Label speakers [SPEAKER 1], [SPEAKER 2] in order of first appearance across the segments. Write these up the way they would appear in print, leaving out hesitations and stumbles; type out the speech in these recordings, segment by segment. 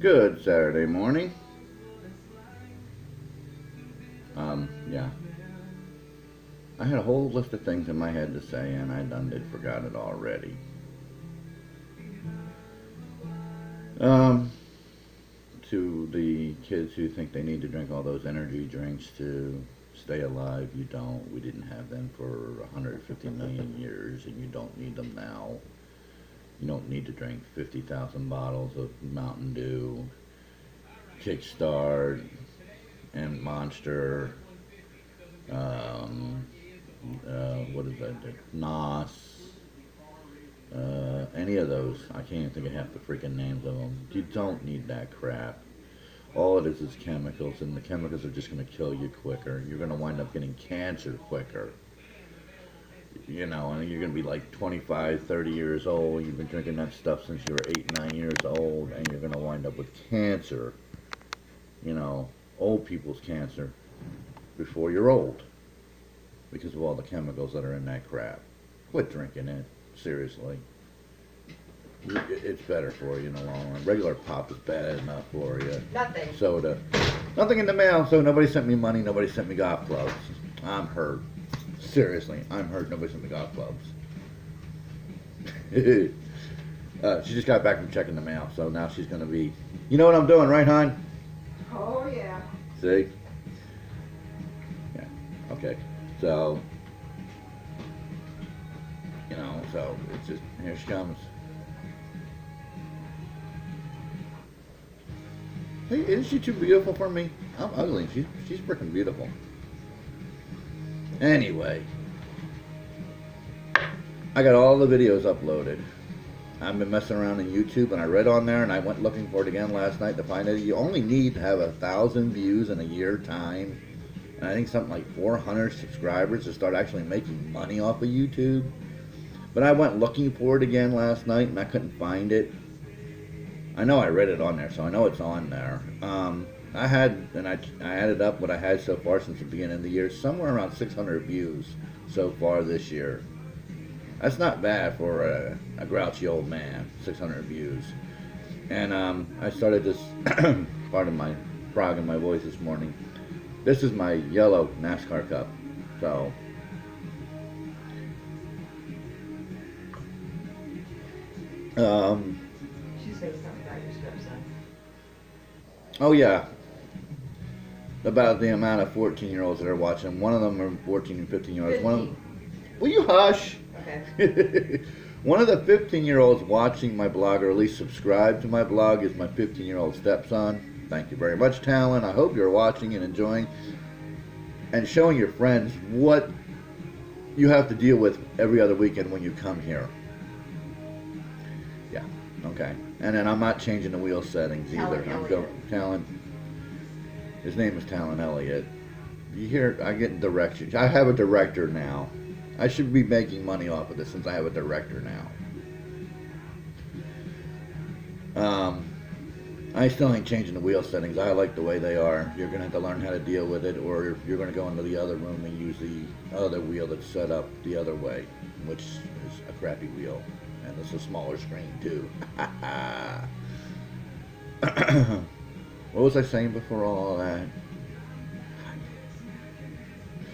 [SPEAKER 1] Good Saturday morning. Yeah. I had a whole list of things in my head to say, and I done did forgot it already. Um, to the kids who think they need to drink all those energy drinks to stay alive, you don't. We didn't have them for 150 million years, and you don't need them now. You don't need to drink 50,000 bottles of Mountain Dew, Kickstart, and Monster. Um, what is that? Nos. Any of those. I can't even think of half the freaking names of them. You don't need that crap. All it is chemicals, and the chemicals are just going to kill you quicker. You're going to wind up getting cancer quicker. And you're going to be like 25, 30 years old. You've been drinking that stuff since you were 8, 9 years old, and you're going to wind up with cancer. You know, old people's cancer before you're old because of all the chemicals that are in that crap. Quit drinking it. Seriously. It's better for you in the long run. Regular pop is bad enough for you.
[SPEAKER 2] Nothing.
[SPEAKER 1] Soda. Nothing in the mail, so nobody sent me money, nobody sent me golf clubs. I'm hurt. Seriously, I'm hurt. Nobody sent me golf clubs. She just got back from checking the mail, so now she's going to be... You know what I'm doing, right, hon?
[SPEAKER 2] Oh, yeah.
[SPEAKER 1] See? Yeah, okay. So, so it's just... Here she comes. Hey, isn't she too beautiful for me? I'm ugly. She's freaking beautiful. Anyway, I got all the videos uploaded. I've been messing around in YouTube, and I read on there, and I went looking for it again last night to find out you only need to have 1,000 views in a year time, and I think something like 400 subscribers to start actually making money off of YouTube. But I went looking for it again last night, and I couldn't find it. I know I read it on there, so I know it's on there. I added up what I had so far since the beginning of the year, somewhere around 600 views so far this year. That's not bad for a grouchy old man, 600 views. And I started this, part of my frog in my voice this morning. This is my yellow NASCAR cup. So,
[SPEAKER 2] She's going to something about your stepson.
[SPEAKER 1] oh yeah, about the amount of 14-year-olds that are watching. One of them are 14 and 15-year-olds. One of them, will you hush?
[SPEAKER 2] Okay.
[SPEAKER 1] One of the 15-year-olds watching my blog, or at least subscribed to my blog, is my 15-year-old stepson. Thank you very much, Talon. I hope you're watching and enjoying and showing your friends what you have to deal with every other weekend when you come here. Yeah, okay. And then I'm not changing the wheel settings either. Talon. His name is Talon Elliott. You hear? I get directions. I have a director now. I should be making money off of this since I have a director now. I still ain't changing the wheel settings. I like the way they are. You're going to have to learn how to deal with it, or you're going to go into the other room and use the other wheel that's set up the other way, which is a crappy wheel. And it's a smaller screen, too. What was I saying before all that?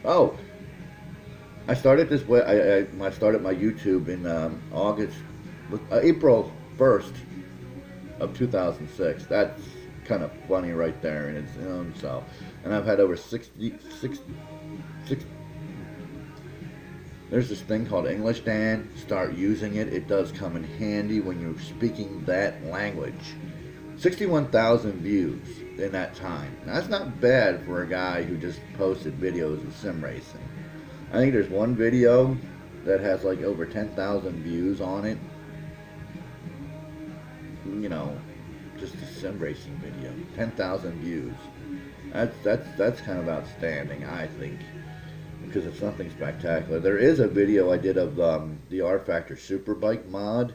[SPEAKER 1] Oh, I started this way. I started my YouTube in April 1st of 2006. That's kind of funny right there in its own self. And I've had over 66. There's this thing called English, Dan. Start using it. It does come in handy when you're speaking that language. 61,000 views in that time. Now, that's not bad for a guy who just posted videos of sim racing. I think there's one video that has like over 10,000 views on it. Just a sim racing video. 10,000 views. That's kind of outstanding, I think, because it's something spectacular. There is a video I did of the R Factor Superbike mod.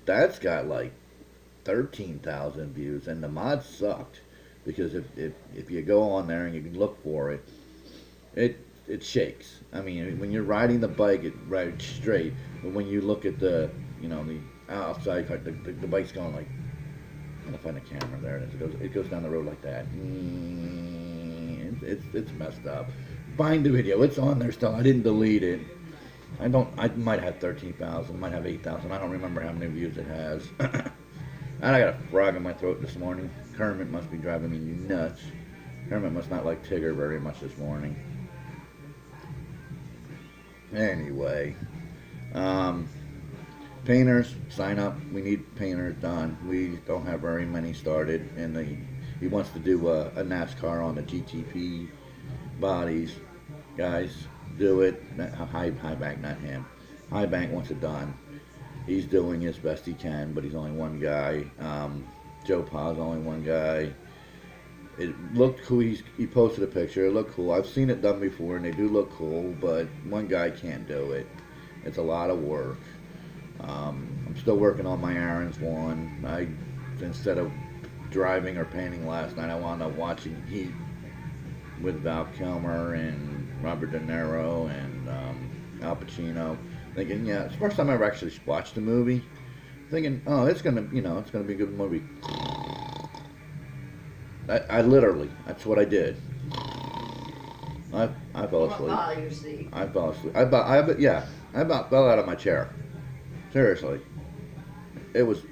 [SPEAKER 1] That's got like 13,000 views, and the mod sucked because if you go on there and you can look for it, it shakes. I mean, when you're riding the bike, it rides straight, but when you look at the outside, the bike's going like, how the find the camera. There it is. It goes down the road like that. It's messed up. Find the video. It's on there still. I didn't delete it. I might have 13,000. Might have 8,000. I don't remember how many views it has. And I got a frog in my throat this morning. Kermit must be driving me nuts. Kermit must not like Tigger very much this morning. Anyway, painters, sign up. We need painters done. We don't have very many started, and he wants to do a NASCAR on the GTP bodies. Guys, do it. High bank, not him. High bank wants it done. He's doing as best he can, but he's only one guy. Joe Pa's only one guy. It looked cool. He posted a picture. It looked cool. I've seen it done before, and they do look cool, but one guy can't do it. It's a lot of work. I'm still working on my Aaron's one. Instead of driving or painting last night, I wound up watching Heat with Val Kilmer and Robert De Niro and Al Pacino. Thinking, yeah, it's the first time I ever actually watched the movie. Thinking, oh, it's gonna be a good movie. I literally, that's what I did. I fell asleep. I fell asleep. I about fell out of my chair. Seriously. It was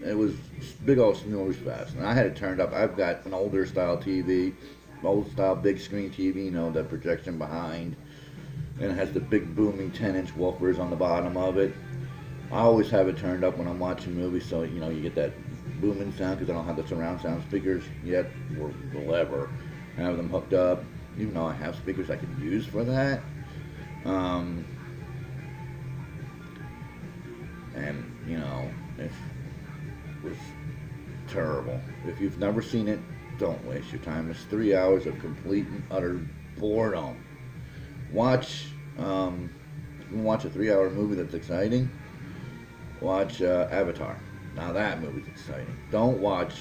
[SPEAKER 1] big old snooze fest. And I had it turned up. I've got an older style TV, old style big screen TV, you know, the projection behind. And it has the big booming 10-inch woofers on the bottom of it. I always have it turned up when I'm watching movies, so you know you get that booming sound because I don't have the surround sound speakers yet, or will ever have them hooked up. Even though I have speakers I could use for that. And you know, it was terrible. If you've never seen it, don't waste your time. It's 3 hours of complete and utter boredom. Watch a 3-hour movie that's exciting. Watch Avatar. Now that movie's exciting. Don't watch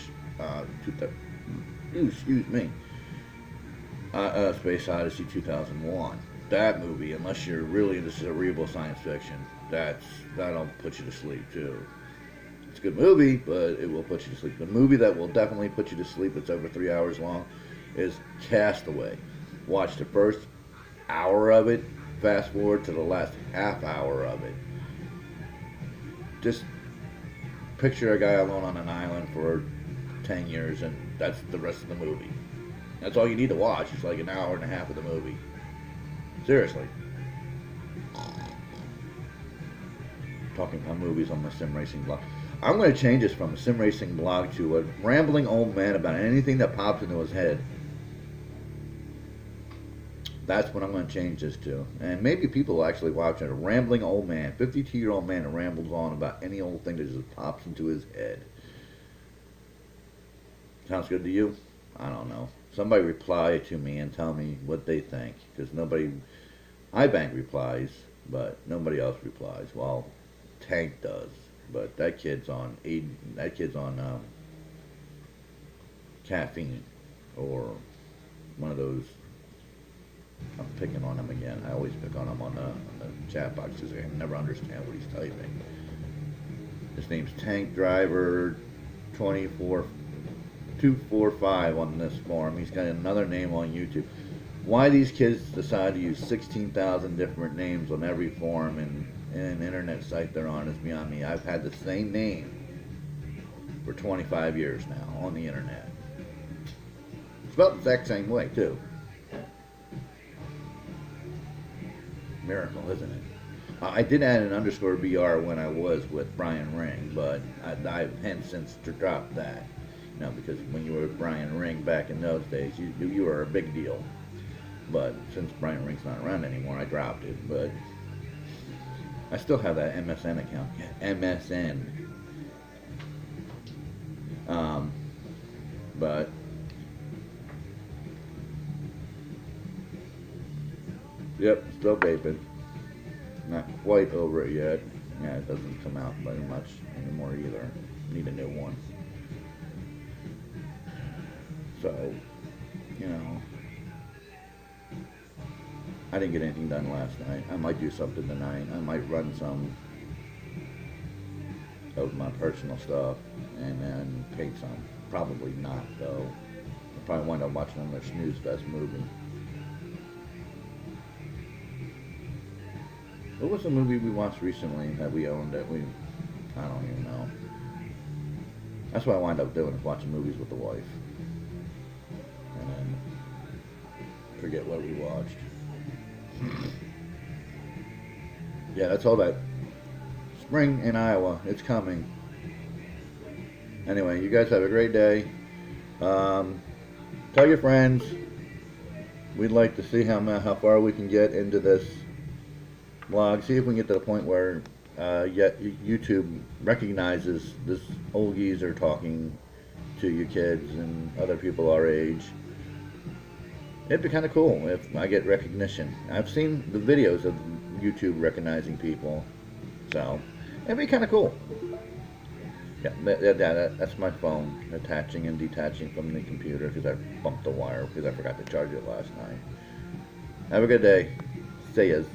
[SPEAKER 1] Space Odyssey 2001. That movie, unless you're really into cerebral science fiction, that'll put you to sleep too. It's a good movie, but it will put you to sleep. The movie that will definitely put you to sleep, it's over 3 hours long, is Castaway. Watch the first hour of it, fast forward to the last half hour of it. Just picture a guy alone on an island for 10 years, and that's the rest of the movie. That's all you need to watch. It's like an hour and a half of the movie. Seriously. Talking about movies on my sim racing blog. I'm going to change this from a sim racing blog to a rambling old man about anything that pops into his head. That's what I'm going to change this to. And maybe people will actually watch it. A rambling old man, 52-year-old man that rambles on about any old thing that just pops into his head. Sounds good to you? I don't know. Somebody reply to me and tell me what they think. Because iBank replies, but nobody else replies. Well, Tank does. But that kid's on caffeine. Or one of those. I'm picking on him again. I always pick on him on the chat box because I never understand what he's typing. His name's Tank Driver 24245 on this forum. He's got another name on YouTube. Why these kids decide to use 16,000 different names on every forum and internet site they're on is beyond me. I've had the same name for 25 years now on the internet. Spelled the exact same way too. Miracle, isn't it? I did add an _BR when I was with Brian Ring, but I've since dropped that. You know, because when you were with Brian Ring back in those days, you were a big deal. But since Brian Ring's not around anymore, I dropped it. But I still have that MSN account. MSN. But yep, still vaping. Not quite over it yet. Yeah, it doesn't come out very much anymore either. Need a new one. So, you know, I didn't get anything done last night. I might do something tonight. I might run some of my personal stuff and then paint some. Probably not, though. I'll probably wind up watching another snooze fest movie. What was the movie we watched recently that we owned that I don't even know. That's what I wind up doing, is watching movies with the wife. And then forget what we watched. Yeah, that's all that. Spring in Iowa, it's coming. Anyway, you guys have a great day. Tell your friends. We'd like to see how far we can get into this blog. See if we can get to the point where yet YouTube recognizes this old geezer talking to you kids and other people our age. It'd be kind of cool if I get recognition. I've seen the videos of YouTube recognizing people, so it'd be kind of cool. Yeah, that's my phone attaching and detaching from the computer because I bumped the wire because I forgot to charge it last night. Have a good day. See yas.